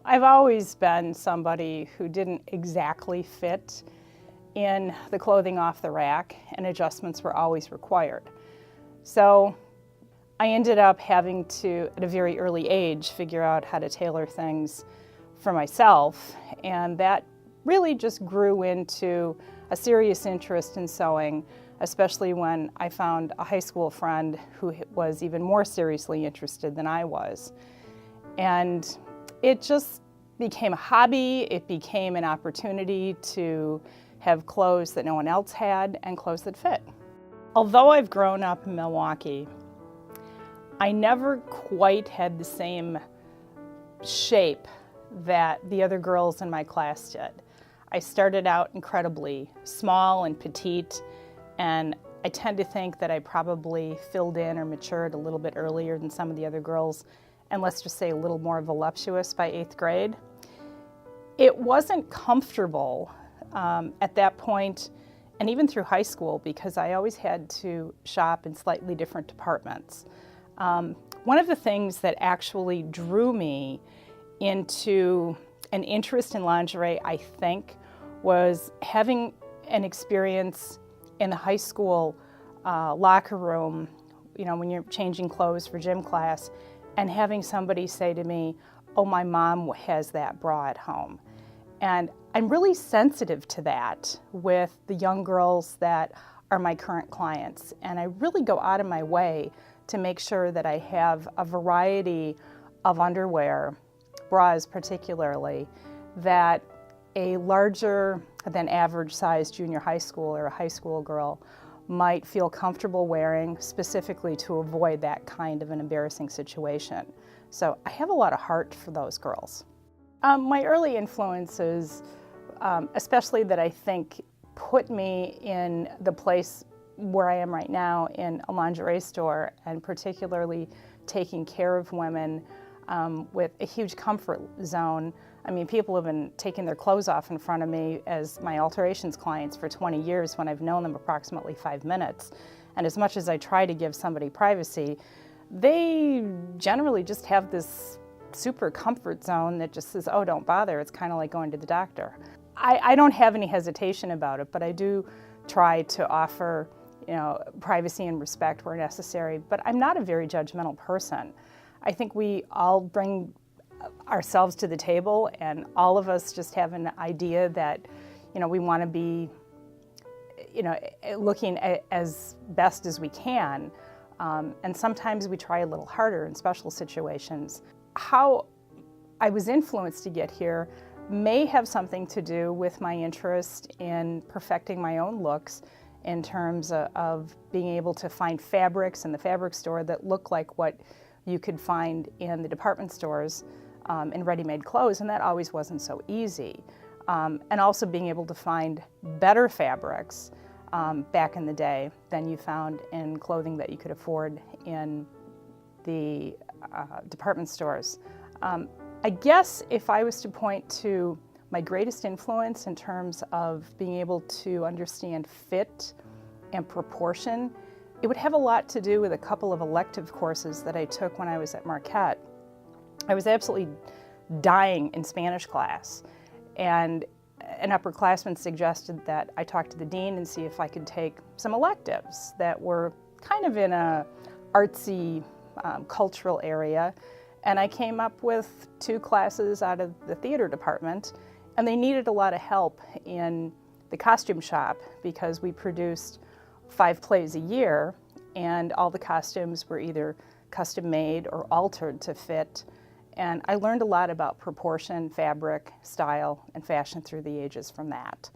I've always been somebody who didn't exactly fit in the clothing off the rack, and adjustments were always required. So I ended up having to, at a very early age, figure out how to tailor things for myself, and that really just grew into a serious interest in sewing, especially when I found a high school friend who was even more seriously interested than I was. And it just became a hobby. It became an opportunity to have clothes that no one else had and clothes that fit. Although I've grown up in Milwaukee, I never quite had the same shape that the other girls in my class did. I started out incredibly small and petite, and I tend to think that I probably filled in or matured a little bit earlier than some of the other girls, and let's just say a little more voluptuous by 8th grade. It wasn't comfortable at that point, and even through high school, because I always had to shop in slightly different departments. One of the things that actually drew me into an interest in lingerie, I think, was having an experience in the high school locker room, you know, when you're changing clothes for gym class, and having somebody say to me, "Oh, my mom has that bra at home." And I'm really sensitive to that with the young girls that are my current clients. And I really go out of my way to make sure that I have a variety of underwear, bras particularly, that a larger than average size junior high school or a high school girl might feel comfortable wearing, specifically to avoid that kind of an embarrassing situation. So I have a lot of heart for those girls. My early influences, especially that I think put me in the place where I am right now in a lingerie store, and particularly taking care of women with a huge comfort zone. I mean, people have been taking their clothes off in front of me as my alterations clients for 20 years when I've known them approximately 5 minutes. And as much as I try to give somebody privacy, they generally just have this super comfort zone that just says, "Oh, don't bother." It's kind of like going to the doctor. I don't have any hesitation about it, but I do try to offer, you know, privacy and respect where necessary. But I'm not a very judgmental person. I think we all bring ourselves to the table, and all of us just have an idea that, you know, we want to be, you know, looking as best as we can. And sometimes we try a little harder in special situations. How I was influenced to get here may have something to do with my interest in perfecting my own looks in terms of being able to find fabrics in the fabric store that look like what you could find in the department stores in ready-made clothes, and that always wasn't so easy. And also being able to find better fabrics back in the day than you found in clothing that you could afford in the department stores. I guess if I was to point to my greatest influence in terms of being able to understand fit and proportion, it would have a lot to do with a couple of elective courses that I took when I was at Marquette. I was absolutely dying in Spanish class, and an upperclassman suggested that I talk to the dean and see if I could take some electives that were kind of in a artsy, cultural area. And I came up with 2 classes out of the theater department, and they needed a lot of help in the costume shop because we produced 5 plays a year, and all the costumes were either custom made or altered to fit. And I learned a lot about proportion, fabric, style, and fashion through the ages from that.